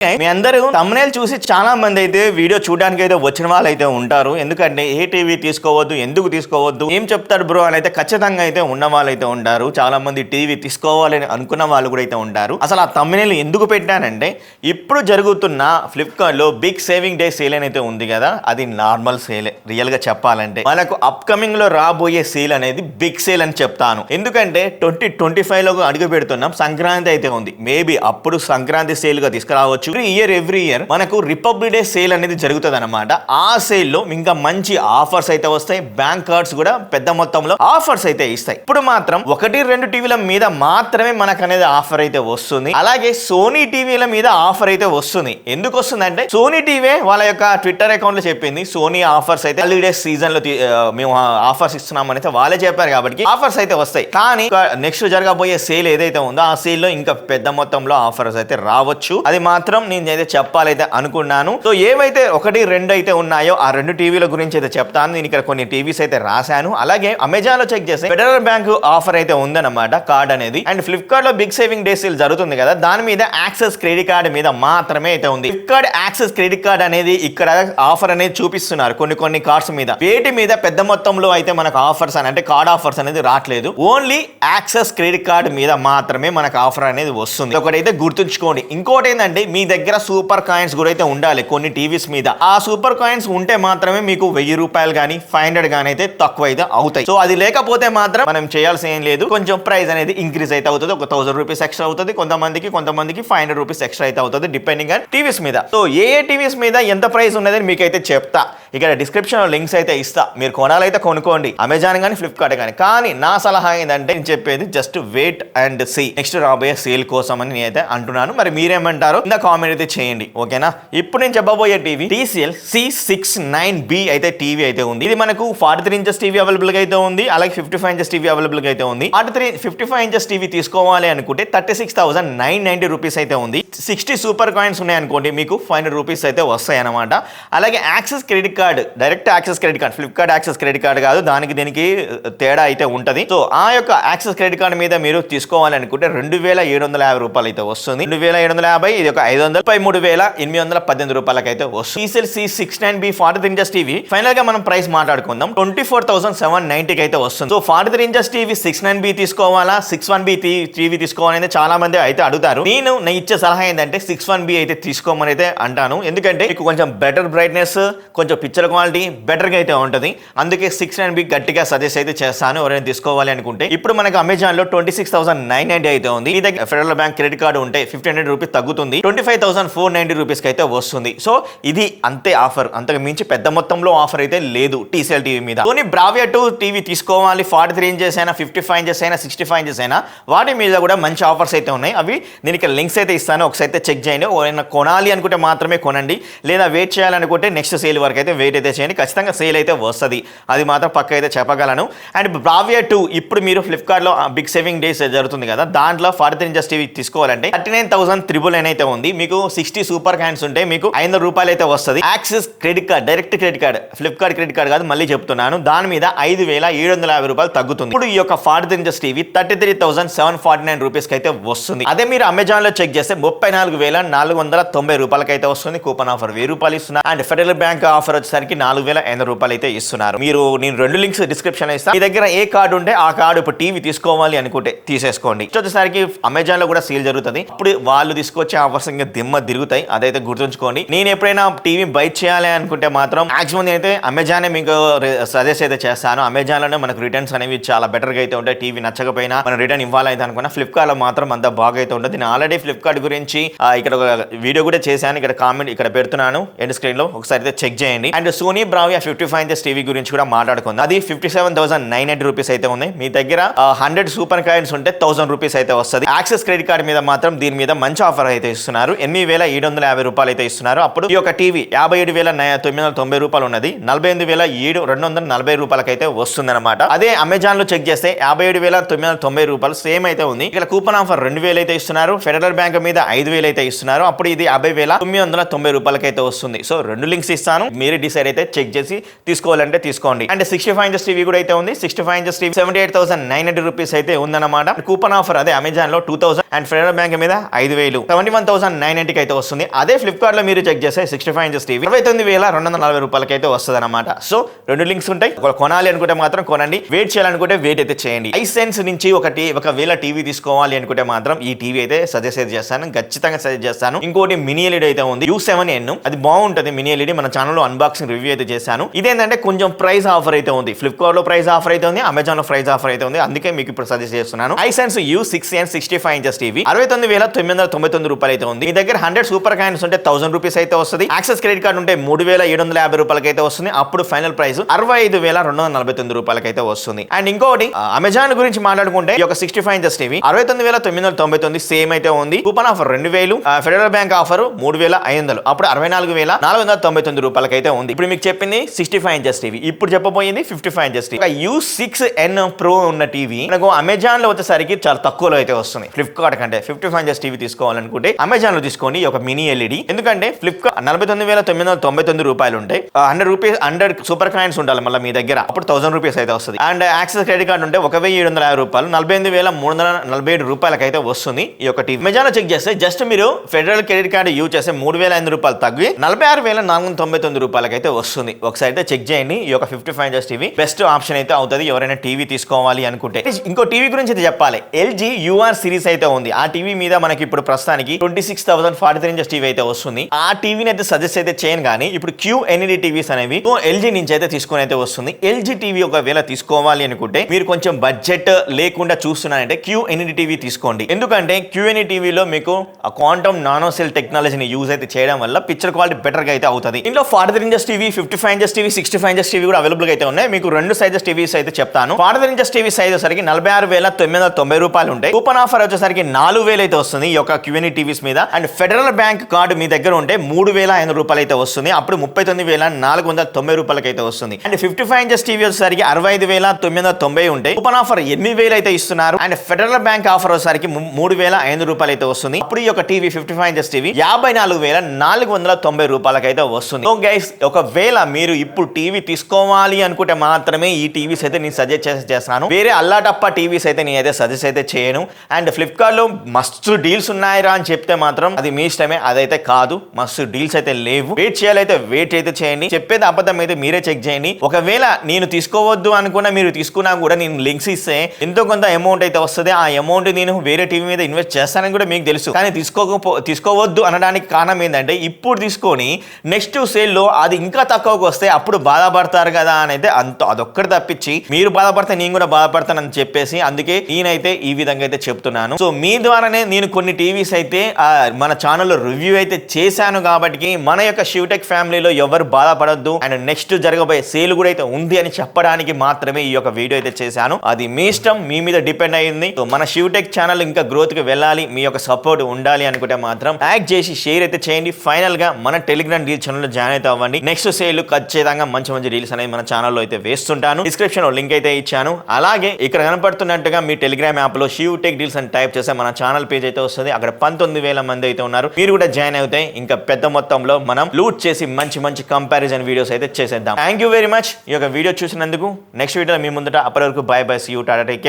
మీ అందరూ thumbnail చూసి చాలా మంది అయితే వీడియో చూడడానికి అయితే వచ్చిన వాళ్ళు అయితే ఉంటారు. ఎందుకంటే ఏ టీవీ తీసుకోవద్దు, ఎందుకు తీసుకోవద్దు, ఏం చెప్తారు బ్రో అని అయితే ఖచ్చితంగా అయితే ఉన్న వాళ్ళు అయితే ఉంటారు. చాలా మంది టీవీ తీసుకోవాలని అనుకున్న వాళ్ళు కూడా అయితే ఉంటారు. అసలు ఆ thumbnail ఎందుకు పెట్టానంటే ఇప్పుడు జరుగుతున్న ఫ్లిప్కార్ట్ లో బిగ్ సేవింగ్ డే సేల్ అయితే ఉంది కదా, అది నార్మల్ సేల్. రియల్ గా చెప్పాలంటే మనకు అప్కమింగ్ లో రాబోయే సేల్ అనేది బిగ్ సేల్ అని చెప్తాను. ఎందుకంటే 2025 లో అడుగు పెడుతున్నాం. సంక్రాంతి అయితే ఉంది. మేబీ అప్పుడు సంక్రాంతి సేల్ గా తీసుకురావచ్చు. ఎవ్రీ ఇయర్ మనకు రిపబ్లిక్ డే సేల్ అనేది జరుగుతుంది అనమాట. ఆ సేల్ లో ఇంకా మంచి ఆఫర్స్ అయితే వస్తాయి. బ్యాంక్ కార్డ్స్ కూడా పెద్ద మొత్తంలో ఆఫర్స్ అయితే ఇస్తాయి. ఇప్పుడు మాత్రం 1-2 టీవీల మీద మాత్రమే మనకు అనేది ఆఫర్ అయితే వస్తుంది. అలాగే సోనీ టీవీల మీద ఆఫర్ అయితే వస్తుంది. ఎందుకు వస్తుంది అంటే సోనీ టీవీ వాళ్ళ యొక్క ట్విట్టర్ అకౌంట్ లో చెప్పింది సోనీ ఆఫర్స్ అయితే హాలిడే సీజన్ లో మేము ఆఫర్స్ ఇస్తున్నామని అయితే వాళ్ళే చెప్పారు. కాబట్టి ఆఫర్స్ అయితే వస్తాయి. కానీ నెక్స్ట్ జరగబోయే సేల్ ఏదైతే ఉందో ఆ సేల్ లో ఇంకా పెద్ద మొత్తంలో ఆఫర్స్ అయితే రావచ్చు. అది మాత్రం నేనైతే చెప్పాలైతే అనుకున్నాను. సో ఏవైతే 1-2 అయితే ఉన్నాయో ఆ 2 టీవీల గురించి అయితే చెప్తాను. నేను ఇక్కడ కొన్ని టీవీస్ అయితే రాశాను. అలాగే అమెజాన్ లో చెక్ చేస్తే ఫెడరల్ బ్యాంక్ ఆఫర్ అయితే ఉందన్నమాట, కార్డ్ అనేది. అండ్ ఫ్లిప్కార్ట్ లో బిగ్ సేవింగ్ డే సేల్ జరుగుతుంది కదా, దాని మీద యాక్సెస్ క్రెడిట్ కార్డ్ మీద మాత్రమే అయితే ఉంది. ఫ్లిప్కార్ట్ యాక్సెస్ క్రెడిట్ కార్డ్ అనేది ఇక్కడ ఆఫర్ అనేది చూపిస్తున్నారు కొన్ని కార్డ్స్ మీద. వేటి మీద పెద్ద మొత్తంలో అయితే మనకు ఆఫర్స్ అంటే కార్డ్ ఆఫర్స్ అనేది రావట్లేదు. ఓన్లీ యాక్సెస్ క్రెడిట్ కార్డ్ మీద మాత్రమే మనకు ఆఫర్ అనేది వస్తుంది. ఒకటైతే గుర్తుంచుకోండి. ఇంకోటి ఏంటంటే మీ దగ్గర సూపర్ కాయిన్స్ కూడా అయితే ఉండాలి కొన్ని టీవీస్ మీద. ఆ సూపర్ కాయిన్స్ ఉంటే మాత్రమే మీకు 1000 రూపాయలు కానీ 500 కానీ అయితే తక్కువ అయితే అవుతాయి. సో అది లేకపోతే మాత్రం మనం చేయాల్సి ఏం లేదు. కొంచెం ప్రైస్ అనేది ఇంక్రీజ్ అయితే అవుతుంది. ఒక 1000 రూపీస్ ఎక్స్ట్రా అవుతుంది. కొంతమందికి 500 రూపీస్ ఎక్స్ట్రా అయితే అవుతుంది, డిపెండింగ్ ఆన్ టీవీస్ మీద. సో ఏ టీవీస్ మీద ఎంత ప్రైస్ ఉన్నదని మీకైతే చెప్తా. ఇక్కడ డిస్క్రిప్షన్ లో లింక్స్ అయితే ఇస్తా. మీరు కొనాలైతే కొనుక్కోండి, అమెజాన్ కానీ ఫ్లిప్కార్ట్ కానీ. కానీ నా సలహా ఏంటంటే నేను చెప్పేది just wait and see next రాబోయే సేల్ కోసం అని నేనైతే అంటున్నాను. మరి మీరేమంటారో కింద కామెంట్ అయితే చేయండి, ఓకేనా? ఇప్పుడు నేను చెప్పబోయే టీవీ TCL C69B అయితే టీవీ అయితే ఉంది. ఇది మనకు 43 ఇంచెస్ టీవీ అవైలబుల్ గా అయితే ఉంది. అలాగే 55 ఇంచెస్ టీవీ అవైలబుల్ గా అయితే ఉంది. 55 ఇంచెస్ టీవీ తీసుకోవాలి అనుకుంటే 36,990 రూపీస్ అయితే ఉంది. 60 సూపర్ కాయిన్స్ ఉన్నాయి అనుకోండి, మీకు 500 రూపీస్ అయితే వస్తాయి అనమాట. అలాగే access credit card, direct access credit card, Flipkart access credit card కాదు, దీనికి తేడా అయితే ఉంటది. సో ఆ యొక్క యాక్సెస్ క్రెడిట్ కార్డ్ మీద మీరు తీసుకోవాలి అనుకుంటే 2750 రూపాయలు అయితే వస్తుంది. 2750, ఇది ఒక 533,818 రూపాయలకి అయితే వస్తుంది. TCL C69B 43 inches TV final గా మనం ప్రైస్ మాట్లాడుకుందాం. 24,790 కి అయితే వస్తుంది. సో 43 ఇంచెస్ టీవీ 69B తీసుకోవాలా 61B టీవీ తీసుకోవాలని చాలా మంది అయితే అడుగుతారు. నేను ఇచ్చే సలహా ఏంటంటే 61B అయితే తీసుకోమని అయితే అంటాను. ఎందుకంటే మీకు కొంచెం బెటర్ బ్రైట్నెస్, కొంచెం పిక్చర్ క్వాలిటీ బెటర్ గా అయితే ఉంటుంది. అందుకే 69B గట్టిగా సజెస్ట్ అయితే చేస్తాను ఎవరైనా తీసుకోవాలి అనుకుంటే. ఇప్పుడు మనకు అమెజాన్ లో 26,990 అయితే ఉంది. మీ దగ్గర ఫెడరల్ బ్యాంక్ క్రెడిట్ కార్డు ఉంటే 1,500 రూపీస్ తగ్గుతుంది. 25,490 రూపీస్ కి అయితే వస్తుంది. సో ఇది అంతే ఆఫర్, అంతకు మించి పెద్ద మొత్తంలో ఆఫర్ అయితే లేదు TCL టీవీ మీద. సోనీ బ్రావియా 2 టీవీ తీసుకోవాలి 43 ఇంచెస్ అయినా 55 ఇంచెస్ అయినా 65 ఇంచెస్ అయినా వాటి మీద కూడా మంచి ఆఫర్స్ అయితే ఉన్నాయి. అవి నేను ఇక్కడ లింక్స్ అయితే ఇస్తాను, ఒకసారి చెక్ చేయండి. ఎవరైనా కొనాలి అనుకుంటే మాత్రమే కొనండి, లేదా వెయిట్ చేయాలనుకుంటే నెక్స్ట్ సేల్ వరకు అయితే వెయిట్ అయితే చేయండి. ఖచ్చితంగా సేల్ అయితే వస్తుంది, అది మాత్రం పక్క అయితే చెప్పగలను. అండ్ బ్రావియా 2 ఇప్పుడు మీరు ఫ్లిప్కార్ట్ లో బిగ్ సేవింగ్ డేస్ జరుగుతుంది కదా, దాంట్లో 43 ఇంచెస్ టీవీ తీసుకోవాలంటే 39,999 అయితే ఉంది. మీకు 60 సూపర్ కాయిన్స్ ఉంటే మీకు 500 రూపాయలు అయితే వస్తుంది. Access credit card, direct credit card, Flipkart credit card కాదు, మళ్ళీ చెప్తున్నాను, దాని మీద 5,750 రూపాయలు తగ్గుతుంది. ఇప్పుడు ఈ యొక్క 43 ఇంచెస్ టీవీ 33,749 రూపీస్ కి అయితే వస్తుంది. అదే మీరు అమెజాన్ లో చెక్ చేస్తే 34,490 రూపాయలకి అయితే వస్తుంది. కూపన్ ఆఫర్ 1000 రూపాయలు ఇస్తున్నారు. అండ్ ఫెడరల్ బ్యాంక్ ఆఫర్ వచ్చేసరికి 4,500 రూపాయలు అయితే ఇస్తున్నారు. నేను 2 లింక్స్ డిస్క్రిప్షన్ లో ఇస్తాను. మీ దగ్గర ఏ కార్డు ఉంటే ఆ కార్డు ఇప్పుడు టీవీ తీసుకోవాలి అనుకుంటే తీసేసుకోండి. వచ్చేసరికి అమెజాన్ లో కూడా సేల్ జరుగుతుంది. ఇప్పుడు వాళ్ళు తీసుకొచ్చే ఆఫర్స్ ఇంకా దిమ్మ తిరుగుతాయి, అదైతే గుర్తుంచుకోండి. నేను ఎప్పుడైనా టీవీ బై చేయాలి అనుకుంటే మాత్రం మాక్సిమం నేనైతే అమెజాన్ మీకు సజెస్ట్ అయితే చేస్తాను. అమెజాన్ లోనే మనకు రిటర్న్స్ అనేవి చాలా బెటర్ గా అయితే ఉంటాయి. టీవీ నచ్చకపోయినా మనం రిటర్న్ ఇవ్వాలైతే అనుకున్నా ఫ్లిప్కార్ట్ లో మాత్రం అంత బాగా అయితే ఉంటుంది. నేను ఆల్రెడీ ఫ్లిప్కార్ట్ గురించి ఇక్కడ ఒక వీడియో కూడా చేశాను, ఇక్కడ కామెంట్ ఇక్కడ పెడుతున్నాను ఎండ్ స్క్రీన్ లో, ఒకసారి అయితే చెక్ చేయండి. And Sony Bravia 55 inches TV గురించి కూడా మాట్లాడుకుందాం. అది 57,990 రూపీస్ అయితే ఉంది. మీ దగ్గర 100 సూపర్ కాయిన్స్ ఉంటే 1000 రూపీస్ అయితే వస్తుంది. యాక్సెస్ క్రెడిట్ కార్డ్ మీద మాత్రం దీని మీద మంచి ఆఫర్ అయితే ఇస్తున్నారు. 8,750 రూపాయలు అయితే ఇస్తున్నారు. అప్పుడు ఈ యొక్క టీవీ 57,990 రూపాయలు ఉన్నది 48,240 రూపాయలకి అయితే వస్తుంది అనమాట. అదే అమెజాన్ లో చెక్ చేస్తే 57,990 రూపాయలు సేమ్ అయితే ఉంది. ఇక్కడ కూపన్ ఆఫర్ 2,000 అయితే ఇస్తున్నారు. ఫెడరల్ బ్యాంక్ మీద 5,000 అయితే ఇస్తున్నారు. అప్పుడు ఇది 50,990 రూపాయలకి అయితే వస్తుంది. సో 2 లింక్స్ ఇస్తాను, మీరు డిసైడ్ అయితే చెక్ చేసి తీసుకోవాలంటే తీసుకోండి. అండ్ 65 ఇంచెస్ టీవీ కూడా అయితే ఉంది. 65 ఇంచెస్ టీవీ 78,900 రూపీస్ అయితే ఉందన్నమాట. కూపన్ ఆఫర్ అదే అమెజాన్ లో 2000 అండ్ ఫెడరల్ బ్యాంక్ మీద 5000 71,990 కి అయితే వస్తుంది. అదే ఫ్లిప్కార్ట్ లో మీరు చెక్ చేస్తే 65 ఇంచెస్ టీవీ 29,240 రూపాయలకి అయితే వస్తుంది అనమాట. సో 2 లింక్స్ ఉంటాయి. కొనాలి అనుకుంటే మాత్రం కొనండి, వెయిట్ చేయాలనుకుంటే వెయిట్ అయితే చేయండి. ఐసెన్స్ నుంచి ఒకవేళ టీవీ తీసుకోవాలి అనుకుంటే మాత్రం ఈ టీవీ అయితే సజెస్ట్ చేస్తాను, ఖచ్చితంగా సజెస్ట్ చేస్తాను. ఇంకోటి మినీ ఎల్ఈడి అయితే ఉంది U7N, అది బాగుంటది మినీ ఎల్ఈడి. మన ఛానల్లో అన్బాక్సింగ్ రివ్యూ అయితే చేశాను. ఇదేంటంటే కొంచెం ప్రైస్ ఆఫర్ అయితే ఉంది. ఫ్లిప్కార్ట్ లో ప్రైస్ ఆఫర్ అయితే ఉంది, అమెజాన్ లో ప్రైస్ ఆఫర్ అయితే ఉంది. అందుకే మీకు ఇప్పుడు సజెస్ట్ చేస్తున్నాను. ఐసెన్స్ U6N 65 ఇంచెస్ టీవీ 69,999 రూపాయలు అయితే ఉంది. మీ దగ్గర 100 సూపర్ కాయిన్స్ ఉంటే 1000 రూపీస్ అయితే వస్తుంది. యాక్సెస్ క్రెడిట్ కార్డు ఉంటే 3,750 రూపాయలకి అయితే వస్తుంది. అప్పుడు ఫైనల్ ప్రైస్ 65,249 రూపాయలకి అయితే వస్తుంది. అండ్ ఇంకోటి అమెజాన్ గురించి మాట్లాడుకుంటే ఈ యొక్క 65 ఇంచెస్ టీవీ 69,999 సేమ్ అయితే ఉంది. Coupon offer 2000, federal bank offer 3,500, అప్పుడు 64,499 రూపాయలకి అయితే ఉంది. ఇప్పుడు మీకు చెప్పింది 65 ఇంచెస్ టీవీ, ఇప్పుడు చెప్పబోయింది 55 ఇంచెస్ టీవీ. U6N Pro ఉన్న టీవీ మనకు అమెజాన్ లో వచ్చేసరికి చాలా తక్కువలో అయితే వస్తుంది. ఫ్లిప్కార్ట్ కంటే 55 ఇంచెస్ టీవీ తీసుకోవాలనుకుంటే అమెజాన్ లో తీసుకోండి ఒక మినీ ఎల్ఈడి. ఎందుకంటే ఫ్లిప్కార్ట్ 49,999 రూపాయలు ఉంటాయి. 100 సూపర్ కాయిన్స్ ఉండాలి మళ్ళీ మీ దగ్గర, అప్పుడు 1000 రూపీస్ అయితే వస్తుంది. అండ్ యాక్సెస్ క్రెడిట్ కార్డు ఉంటే 1,750 రూపాయలు, 48,347 రూపాయలకి అయితే వస్తుంది ఈ యొక్క టీవీ. అమెజాన్ లో చెక్ చేస్తే జస్ట్ మీరు ఫెడరల్ క్రెడిట్ కార్డు యూజ్ చేస్తే 3,500 రూపాయలు తగ్గి 46,499 రూపాయలకి అయితే వస్తుంది. ఒకసారి అయితే చెక్ చేయండి. ఈ యొక్క 55 ఇంచెస్ టీవీ బెస్ట్ ఆప్షన్ అయితే అవుతుంది ఎవరైనా టీవీ తీసుకోవాలి అనుకుంటే. ఇంకో టీవీ గురించి అయితే చెప్పాలి. LG UR సిరీస్ అయితే ఉంది. ఆ టీవీ మీద మనకి ఇప్పుడు ప్రస్తుతానికి 26,043 ఇంచెస్ టీవీ అయితే వస్తుంది. ఆ టీవీని అయితే సజెస్ట్ అయితే చేయను, కానీ ఇప్పుడు QNED టీవీస్ అనేవి LG నుంచి అయితే తీసుకొని అయితే వస్తుంది. LG టీవీ ఒకవేళ తీసుకోవాలి అనుకుంటే మీరు కొంచెం బడ్జెట్ లేకుండా చూస్తున్నారంటే QNED టీవీ తీసుకోండి. ఎందుకంటే QNED టీవీలో మీకు క్వాంటమ్ నానో సెల్ టెక్నాలజీని యూజ్ అయితే చేయడం వల్ల పిక్చర్ క్వాలిటీ బెటర్ గా అయితే అవుతుంది. ఇంట్లో 43 inches TV, 55 inches TV, 65 inches TV కూడా అవైలబుల్ అయితే ఉన్నాయి. మీకు 2 సైజెస్ టీవీస్ అయితే చెప్తాను. 43 ఇంచెస్ టీవీ సైజ్ వచ్చేసరికి 46,990 రూపాయలు ఉంటాయి. కూపన్ ఆఫర్ వచ్చేసరికి 4,000 అయితే వస్తుంది ఈ యొక్క QNED టీవీస్ మీద. అండ్ ఫెడరల్ బ్యాంక్ కార్డు మీ దగ్గర ఉంటే 3,500 రూపాయలు అయితే వస్తుంది. అప్పుడు 39,490 రూపాయలకి అయితే వస్తుంది. అండ్ 55 ఇంచెస్ టీవీ వచ్చేసరికి 65,990 ఉంటాయి. కూపన్ ఆఫర్ 8,000 అయితే ఇస్తున్నారు. అండ్ ఫెడరల్ బ్యాంక్ ఆఫర్ వచ్చేసరికి 3,500 రూపాయలు అయితే వస్తుంది. అప్పుడు ఈ యొక్క టీవీ 55 ఇంచెస్ టీవీ 54,490 రూపాయలకి అయితే వస్తుంది. సో గైస్, ఒకవేళ మీరు ఇప్పుడు టీవీ తీసుకోవాలి అనుకుంటే మాత్రమే ఈ టీవీస్ అయితే నేను సజెస్ట్ చేస్తున్నాను. వేరే అల్లాటప్ప టీవీస్ అయితే నేను అయితే సజెస్ట్ అయితే చేయను. అండ్ ఫ్లిప్కార్ట్ లో మస్తు డీల్స్ ఉన్నాయిరా అని చెప్తే మాత్రం అది మీ ఇష్టమే, అదైతే కాదు. మస్తు డీల్స్ అయితే లేవు. వెయిట్ చేయాలైతే వెయిట్ అయితే చేయండి. చెప్పేది అబద్ధం అయితే మీరే చెక్ చేయండి. ఒకవేళ నేను తీసుకోవద్దు అనుకున్నా మీరు తీసుకున్నా కూడా నేను లింక్స్ ఇస్తే ఎంతో కొంత అమౌంట్ అయితే వస్తుంది. ఆ అమౌంట్ నేను వేరే టీవీ మీద ఇన్వెస్ట్ చేస్తానని కూడా మీకు తెలుసు. కానీ తీసుకోవద్దు అనడానికి కారణం ఏంటంటే ఇప్పుడు తీసుకొని నెక్స్ట్ సేల్ లో అది ఇంకా తక్కువకి వస్తే అప్పుడు బాధపడతారు కదా అని అయితే అదొక్కటి తప్పించి మీరు బాధపడితే నేను కూడా బాధపడతానని చెప్పేసి అందుకే నేనైతే ఈ విధంగా అయితే చెప్తున్నాను. సో మీ ద్వారానే నేను కొన్ని టీవీస్ అయితే మన ఛానల్లో రివ్యూ అయితే చేశాను కాబట్టి మన యొక్క శివటెక్ ఫ్యామిలీలో ఎవరు బాధపడద్దు. అండ్ నెక్స్ట్ జరగబోయే సేల్ కూడా అయితే ఉంది అని చెప్పడానికి మాత్రమే ఈ యొక్క వీడియో అయితే చేశాను. అది మీ ఇష్టం, మీ మీద డిపెండ్ అయ్యింది. సో మన శివటెక్ ఛానల్ ఇంకా గ్రోత్ కి వెళ్ళాలి, మీ యొక్క సపోర్ట్ ఉండాలి అనుకుంటే మాత్రం లైక్ చేసి షేర్ అయితే చేయండి. ఫైనల్ గా మన టెలిగ్రామ్ డీల్ ఛానల్ లో జాయిన్ అయితే అవ్వండి. నెక్స్ట్ సేల్ ఖచ్చితంగా మంచి మంచి డీల్స్ అనేది మన ఛానల్లో అయితే వేస్తుంటాను. డిస్క్రిప్షన్ లో లింక్ అయితే ఇచ్చాను. అలాగే ఇక్కడ కనపడుతున్నట్టుగా మీ టెలిగ్రామ్ యాప్ లో శివటెక్ డీల్స్ అని టైప్ చేస్తే మన ఛానల్ పేజ్ అయితే వస్తుంది. అక్కడ 19,000 మంది అయితే ఉన్నారు. మీరు కూడా జాయిన్ అవుతాయి. ఇంకా పెద్ద మొత్తంలో మనం లూట్ చేసి మంచి మంచి కంపారిజన్ వీడియోస్ అయితే చేసేద్దాం. థ్యాంక్ యూ వెరీ మచ్ ఈ యొక్క వీడియో చూసినందుకు. నెక్స్ట్ వీడియోలో మీ ముందట అప్పటి వరకు bye bye, see you, tata, take care.